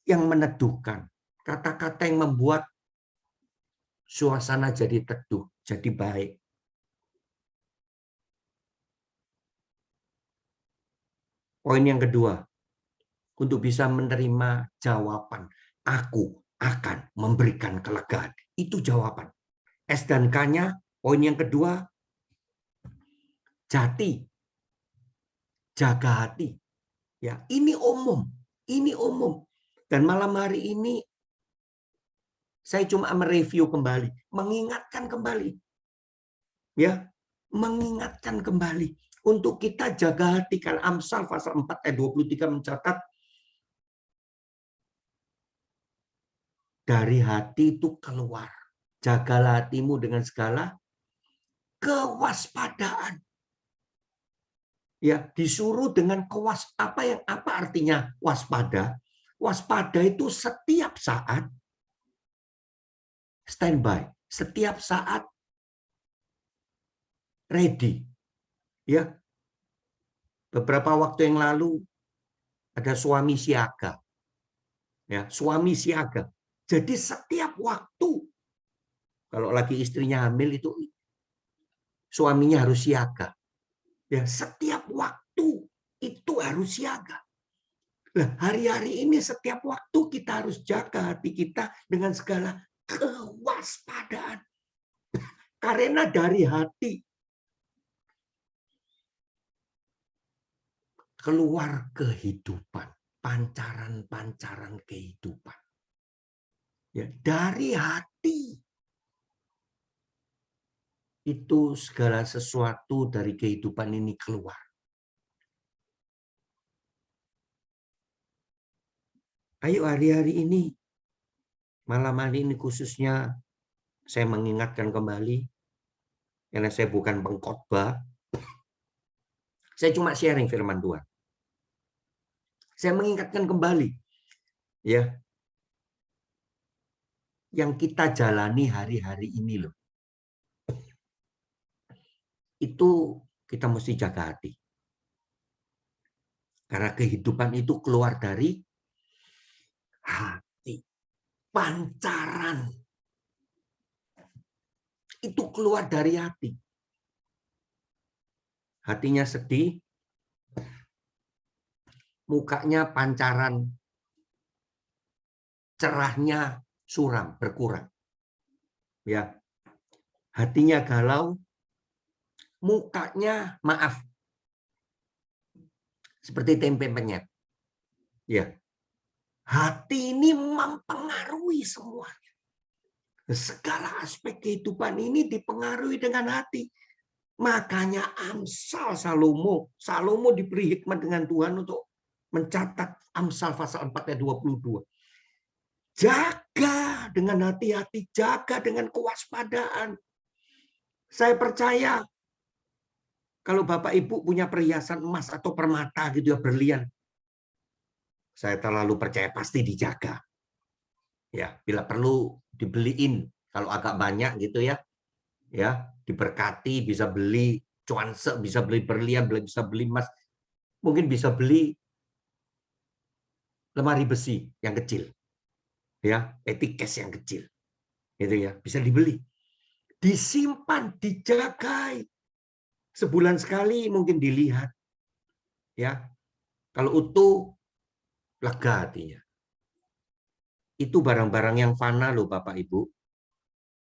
yang meneduhkan, kata-kata yang membuat suasana jadi teduh, jadi baik. Poin yang kedua, untuk bisa menerima jawaban, aku akan memberikan kelegaan. Itu jawaban. S dan K-nya, poin yang kedua, jati, jaga hati. Ya, ini umum, ini umum. Dan malam hari ini saya cuma mereview kembali, mengingatkan kembali. Ya, mengingatkan kembali untuk kita jaga hati. Kan Amsal pasal 4 ayat 23 mencatat, dari hati itu keluar. Jagalah hatimu dengan segala kewaspadaan. Ya, disuruh dengan apa artinya waspada? Waspada itu setiap saat standby, setiap saat ready. Ya. Beberapa waktu yang lalu ada suami siaga. Ya, suami siaga. Jadi setiap waktu kalau lagi istrinya hamil itu suaminya harus siaga. Ya, setiap waktu itu harus siaga. Nah, hari-hari ini setiap waktu kita harus jaga hati kita dengan segala kewaspadaan. Karena dari hati keluar kehidupan, pancaran-pancaran kehidupan. Ya, dari hati itu segala sesuatu dari kehidupan ini keluar. Ayo hari-hari ini, malam hari ini khususnya saya mengingatkan kembali, karena saya bukan pengkhotbah, saya cuma sharing firman Tuhan. Saya mengingatkan kembali, ya, yang kita jalani hari-hari ini loh. Itu kita mesti jaga hati. Karena kehidupan itu keluar dari hati. Pancaran. Itu keluar dari hati. Hatinya sedih, mukanya pancaran, cerahnya suram, berkurang. Ya. Hatinya galau, mukanya maaf. Seperti tempe penyet. Ya. Hati ini mempengaruhi semuanya. Segala aspek kehidupan ini dipengaruhi dengan hati. Makanya Amsal Salomo diberi hikmat dengan Tuhan untuk mencatat Amsal pasal 4 ayat 22. Jaga dengan hati-hati, jaga dengan kewaspadaan. Saya percaya kalau Bapak Ibu punya perhiasan emas atau permata gitu ya, berlian, saya terlalu percaya pasti dijaga. Ya, bila perlu dibeliin kalau agak banyak gitu ya. Ya, diberkati, bisa beli cuanse, bisa beli berlian, bisa beli emas. Mungkin bisa beli lemari besi yang kecil. Ya, etikes yang kecil. Gitu ya, bisa dibeli. Disimpan, dijagai. Sebulan sekali mungkin dilihat. Ya. Kalau utuh, lega hatinya. Itu barang-barang yang fana loh Bapak Ibu.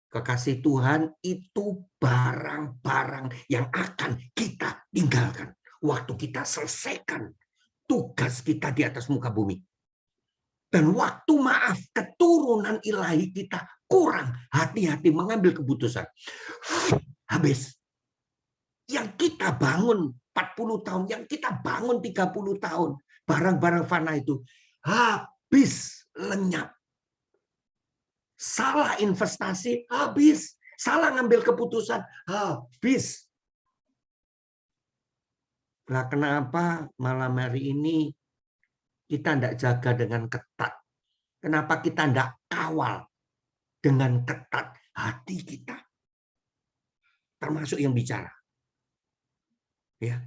Kekasih Tuhan itu barang-barang yang akan kita tinggalkan. Waktu kita selesaikan tugas kita di atas muka bumi. Dan waktu maaf, keturunan ilahi kita kurang hati-hati mengambil keputusan. Habis. Yang kita bangun 40 tahun, yang kita bangun 30 tahun, barang-barang fana itu habis lenyap. Salah investasi, habis. Salah ngambil keputusan, habis. Nah, kenapa malam hari ini kita tidak jaga dengan ketat? Kenapa kita tidak kawal dengan ketat hati kita? Termasuk yang bicara. Ya.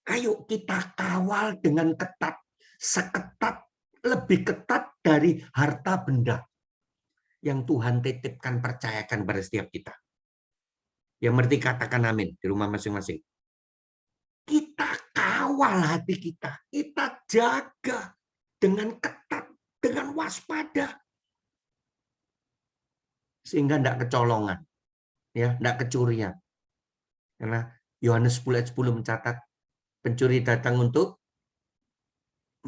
Ayo kita kawal dengan ketat. Seketat, lebih ketat dari harta benda yang Tuhan titipkan, percayakan pada setiap kita. Yang mengerti katakan amin di rumah masing-masing. Kita kawal hati kita. Kita jaga dengan ketat, dengan waspada. Sehingga tidak kecolongan. Ya, tidak kecurian. Karena Yohanes 10 ayat 10 mencatat, pencuri datang untuk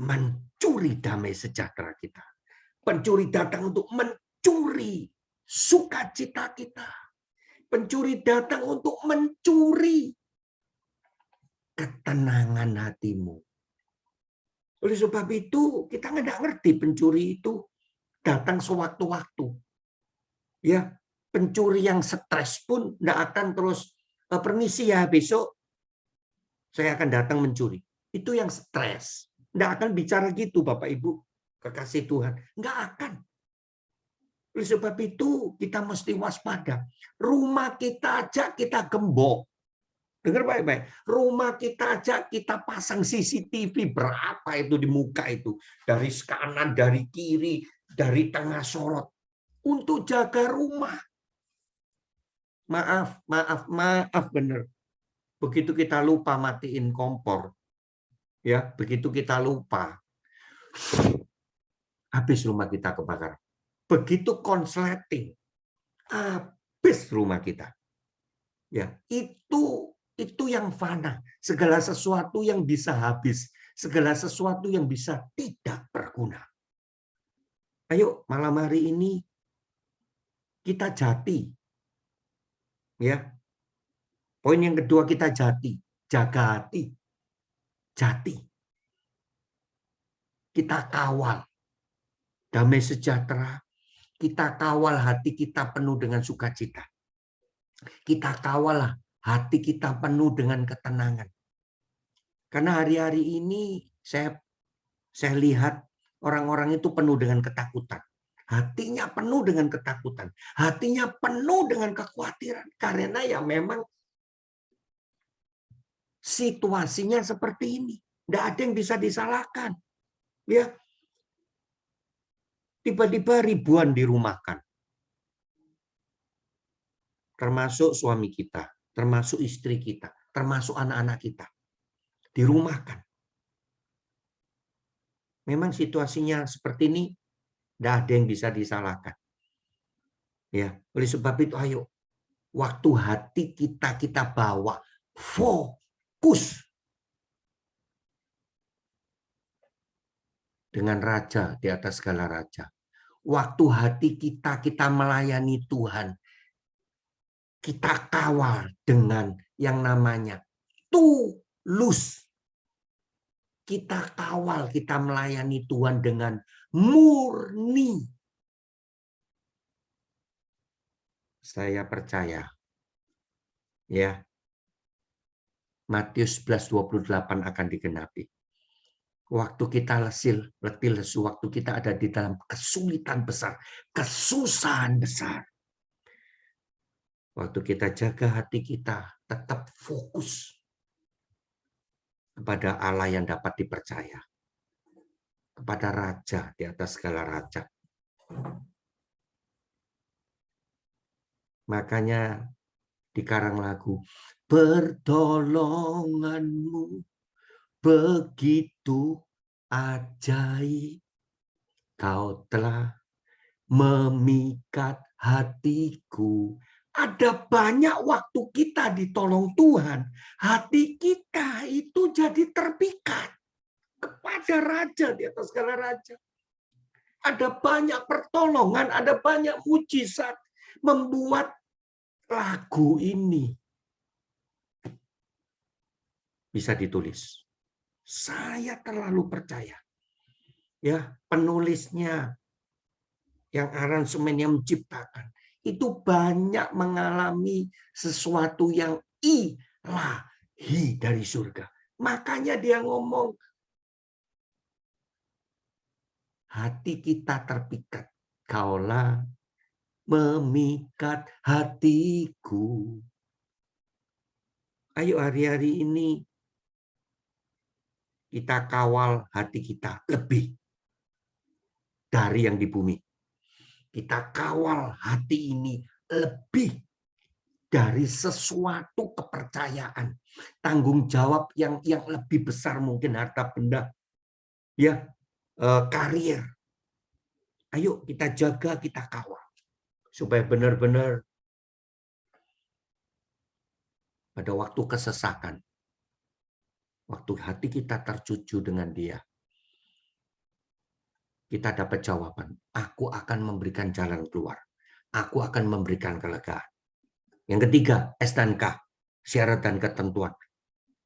mencuri damai sejahtera kita. Pencuri datang untuk mencuri sukacita kita. Pencuri datang untuk mencuri ketenangan hatimu. Oleh sebab itu, kita nggak ngerti pencuri itu datang sewaktu-waktu. Ya, pencuri yang stres pun nggak akan terus permisi ya, besok saya akan datang mencuri. Itu yang stres. Nggak akan bicara gitu, Bapak Ibu, kekasih Tuhan. Nggak akan. Oleh sebab itu, kita mesti waspada. Rumah kita aja kita gembok. Dengar baik-baik. Rumah kita aja kita pasang CCTV berapa itu di muka itu. Dari kanan, dari kiri, dari tengah sorot. Untuk jaga rumah. Maaf bener. Begitu kita lupa matiin kompor. Ya, begitu kita lupa. habis rumah kita kebakaran. Begitu konsleting, habis rumah kita. Ya, itu yang fana. Segala sesuatu yang bisa habis, segala sesuatu yang bisa tidak berguna. Ayo malam hari ini kita jati. Ya. Poin yang kedua kita jati, jaga hati. Jati. Kita kawal damai sejahtera, kita kawal hati kita penuh dengan sukacita. Kita kawal hati kita penuh dengan ketenangan. Karena hari-hari ini saya lihat orang-orang itu penuh dengan ketakutan. Hatinya penuh dengan ketakutan. Hatinya penuh dengan kekhawatiran. Karena ya memang situasinya seperti ini. Tidak ada yang bisa disalahkan. Ya, tiba-tiba ribuan dirumahkan. Termasuk suami kita, termasuk istri kita, termasuk anak-anak kita. Dirumahkan. Memang situasinya seperti ini, tidak ada yang bisa disalahkan. Ya, oleh sebab itu ayo, waktu hati kita bawa fokus dengan raja di atas segala raja. Waktu hati kita melayani Tuhan, kita kawal dengan yang namanya tulus. Kita kawal, kita melayani Tuhan dengan murni. Saya percaya, ya, Matius 11:28 akan digenapi. Waktu kita letih lesu, waktu kita ada di dalam kesulitan besar, kesusahan besar. Waktu kita jaga hati kita, tetap fokus kepada Allah yang dapat dipercaya. Kepada Raja di atas segala raja. Makanya dikarang lagu, pertolonganmu begitu ajaib, kau telah memikat hatiku. Ada banyak waktu kita ditolong Tuhan, hati kita itu jadi terpikat kepada Raja di atas segala raja. Ada banyak pertolongan, ada banyak mujizat membuat lagu ini bisa ditulis. Saya terlalu percaya. Ya, penulisnya yang aransemen yang menciptakan itu banyak mengalami sesuatu yang ilahi dari surga. Makanya dia ngomong, hati kita terpikat, kaulah memikat hatiku. Ayo hari-hari ini kita kawal hati kita lebih dari yang di bumi. Kita kawal hati ini lebih dari sesuatu kepercayaan, tanggung jawab yang lebih besar, mungkin harta benda, ya, karir. Ayo kita jaga, kita kawal supaya benar-benar pada waktu kesesakan, waktu hati kita tercucu dengan Dia, kita dapat jawaban. Aku akan memberikan jalan keluar. Aku akan memberikan kelegaan. Yang ketiga, S dan K, syarat dan ketentuan.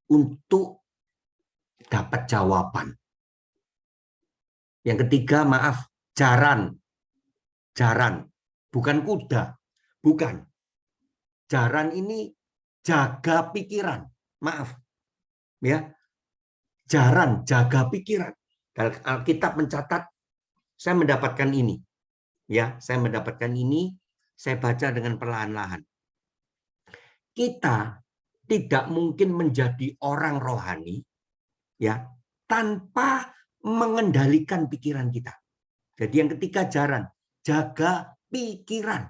Untuk dapat jawaban. Yang ketiga, maaf, jaran. Jaran, bukan kuda. Bukan. Jaran ini jaga pikiran. Maaf. Ya. Jaran, jaga pikiran. Alkitab mencatat, saya mendapatkan ini. Ya, saya mendapatkan ini, saya baca dengan perlahan-lahan. Kita tidak mungkin menjadi orang rohani ya tanpa mengendalikan pikiran kita. Jadi yang ketiga jaran, jaga pikiran.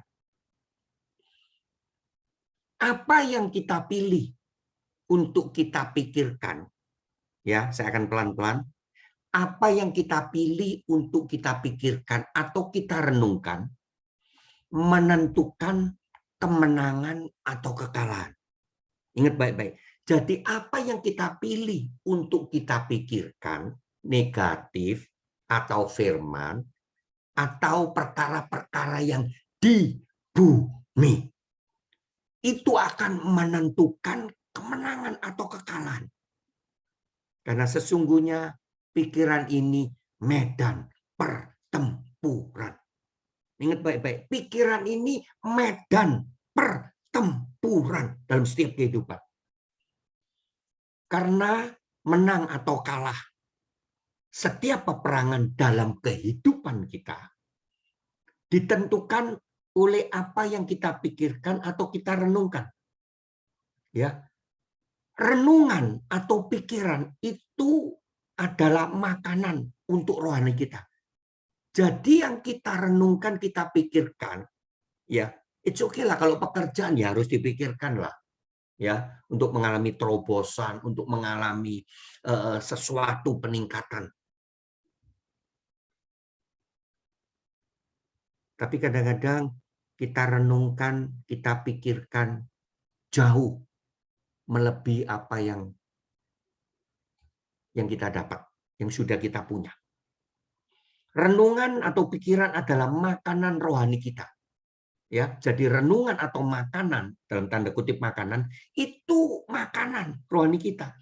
Apa yang kita pilih untuk kita pikirkan, ya, saya akan pelan-pelan. apa yang kita pilih untuk kita pikirkan atau kita renungkan menentukan kemenangan atau kekalahan. Ingat baik-baik. Jadi apa yang kita pilih untuk kita pikirkan, negatif atau firman, atau perkara-perkara yang di bumi, itu akan menentukan kemenangan atau kekalahan. Karena sesungguhnya pikiran ini medan pertempuran. Ingat baik-baik, pikiran ini medan pertempuran dalam setiap kehidupan. Karena menang atau kalah setiap peperangan dalam kehidupan kita ditentukan oleh apa yang kita pikirkan atau kita renungkan. Ya, renungan atau pikiran itu adalah makanan untuk rohani kita. Jadi yang kita renungkan, kita pikirkan, ya, it's okay lah kalau pekerjaan ya harus dipikirkan lah, ya, untuk mengalami terobosan, untuk mengalami sesuatu peningkatan. Tapi kadang-kadang kita renungkan, kita pikirkan jauh melebihi apa yang kita dapat, yang sudah kita punya. Renungan atau pikiran adalah makanan rohani kita. Ya, jadi renungan atau makanan, dalam tanda kutip makanan, itu makanan rohani kita.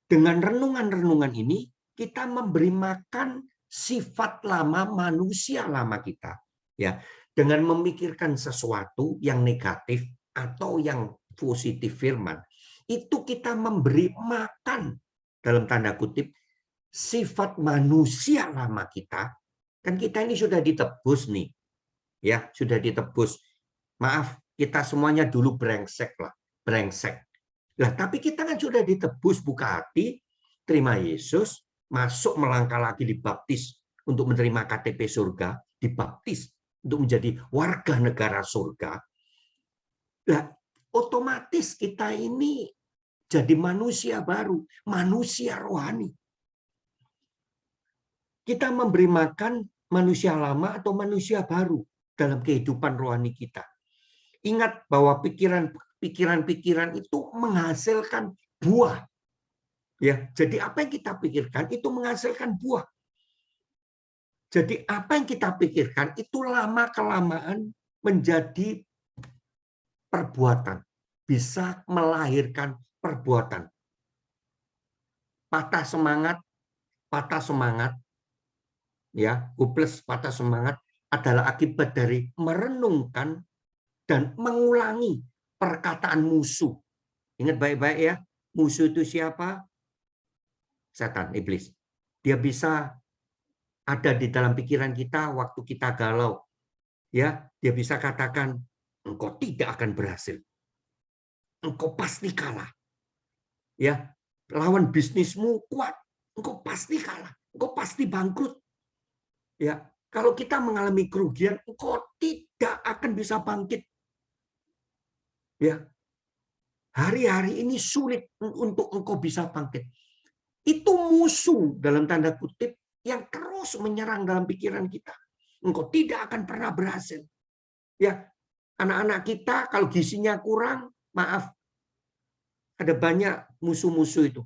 Dengan renungan-renungan ini, kita memberi makan sifat lama manusia lama kita. Ya, dengan memikirkan sesuatu yang negatif atau yang positif firman, itu kita memberi makan, dalam tanda kutip, sifat manusia lama kita. Kan kita ini sudah ditebus nih. Ya, sudah ditebus. Maaf, kita semuanya dulu brengsek lah, brengsek. Lah, tapi kita kan sudah ditebus, buka hati, terima Yesus, masuk melangkah lagi dibaptis untuk menerima KTP surga, dibaptis untuk menjadi warga negara surga. Lah, otomatis kita ini jadi manusia baru, manusia rohani. Kita memberi makan manusia lama atau manusia baru dalam kehidupan rohani kita. Ingat bahwa pikiran-pikiran itu menghasilkan buah. Ya, jadi apa yang kita pikirkan itu menghasilkan buah. Jadi apa yang kita pikirkan itu lama-kelamaan menjadi perbuatan. Bisa melahirkan perbuatan. Patah semangat, ya, hopeless, patah semangat adalah akibat dari merenungkan dan mengulangi perkataan musuh. Ingat baik-baik ya, musuh itu siapa? Setan, iblis. Dia bisa ada di dalam pikiran kita waktu kita galau. Ya, dia bisa katakan, engkau tidak akan berhasil. Engkau pasti kalah. Ya, lawan bisnismu kuat, engkau pasti kalah. Engkau pasti bangkrut. Ya, kalau kita mengalami kerugian, engkau tidak akan bisa bangkit. Ya, hari-hari ini sulit untuk engkau bisa bangkit. Itu musuh dalam tanda kutip yang terus menyerang dalam pikiran kita. Engkau tidak akan pernah berhasil. Ya, anak-anak kita kalau gizinya kurang, maaf, ada banyak musuh-musuh itu.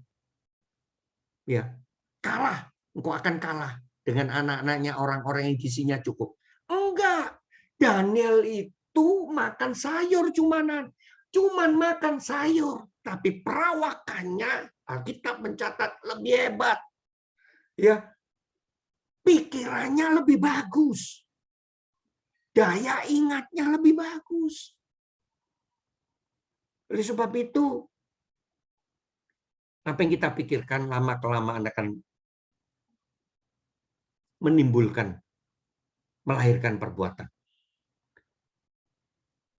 Ya, kalah, engkau akan kalah dengan anak-anaknya orang-orang yang gizinya cukup. Enggak, Daniel itu makan sayur cuman makan sayur, tapi perawakannya Alkitab mencatat lebih hebat. Ya, pikirannya lebih bagus. Daya ingatnya lebih bagus. Oleh sebab itu, apa yang kita pikirkan lama-kelamaan akan menimbulkan, melahirkan perbuatan.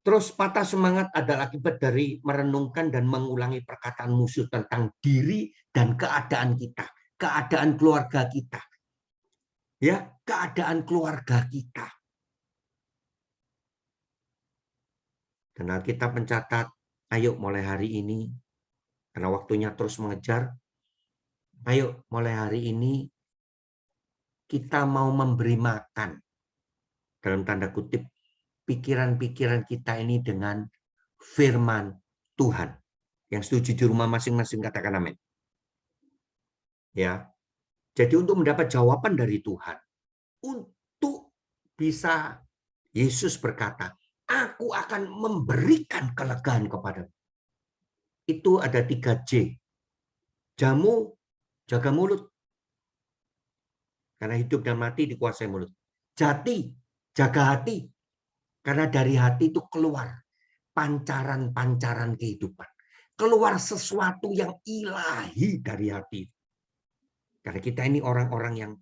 Terus patah semangat adalah akibat dari merenungkan dan mengulangi perkataan musuh tentang diri dan keadaan kita, keadaan keluarga kita. Ya, keadaan keluarga kita. Dan Alkitab mencatat, ayo mulai hari ini, karena waktunya terus mengejar, ayo mulai hari ini kita mau memberi makan, dalam tanda kutip, pikiran-pikiran kita ini dengan firman Tuhan. Yang setuju di rumah masing-masing katakan amin. Ya. Jadi untuk mendapat jawaban dari Tuhan, untuk bisa Yesus berkata, aku akan memberikan kelegaan kepadamu. Itu ada 3J. Jamu, jaga mulut. Karena hidup dan mati dikuasai mulut. Jati, jaga hati. Karena dari hati itu keluar pancaran-pancaran kehidupan. Keluar sesuatu yang ilahi dari hati. Karena kita ini orang-orang yang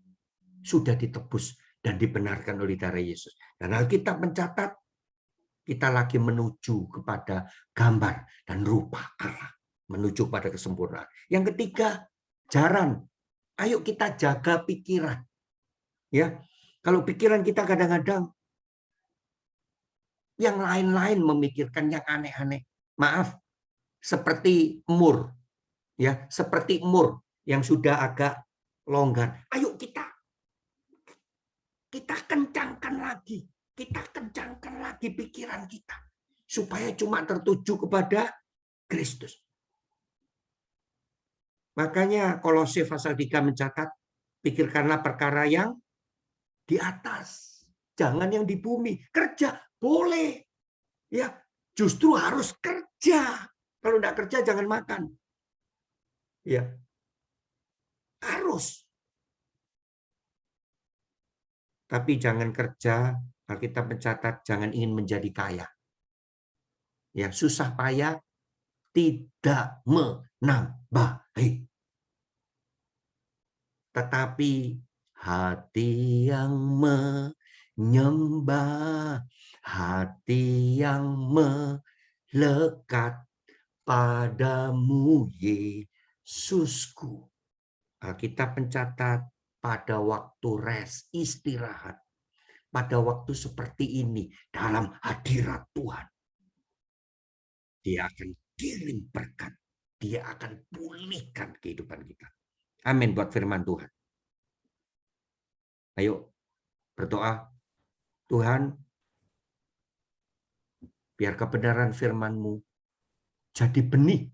sudah ditebus dan dibenarkan oleh darah Yesus. Dan Alkitab mencatat kita lagi menuju kepada gambar dan rupa Allah. Menuju pada kesempurnaan. Yang ketiga, jaran. Ayo kita jaga pikiran. Ya, kalau pikiran kita kadang-kadang yang lain-lain memikirkan yang aneh-aneh. Maaf, seperti Mur, ya, seperti Mur yang sudah agak longgar. Ayo kita kencangkan lagi, pikiran kita supaya cuma tertuju kepada Kristus. Makanya Kolose pasal 3 mencatat, pikirkanlah perkara yang di atas, jangan yang di bumi. Kerja boleh, ya, justru harus kerja. Kalau tidak kerja jangan makan, ya, harus. Tapi jangan kerja, Alkitab mencatat jangan ingin menjadi kaya. Ya, susah payah tidak menambahi. Tetapi hati yang menyembah, hati yang melekat padamu Yesusku. Alkitab mencatat pada waktu rest, istirahat, pada waktu seperti ini dalam hadirat Tuhan, Dia akan kirim berkat, Dia akan pulihkan kehidupan kita. Amin buat firman Tuhan. Ayo berdoa, Tuhan, biar kebenaran firman-Mu jadi benih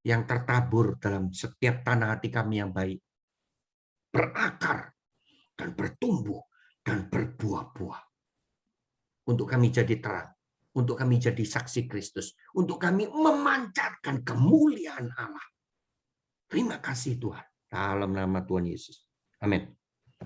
yang tertabur dalam setiap tanah hati kami yang baik, berakar dan bertumbuh dan berbuah-buah. Untuk kami jadi terang, untuk kami jadi saksi Kristus, untuk kami memancarkan kemuliaan Allah. Terima kasih Tuhan, dalam nama Tuhan Yesus. Amin.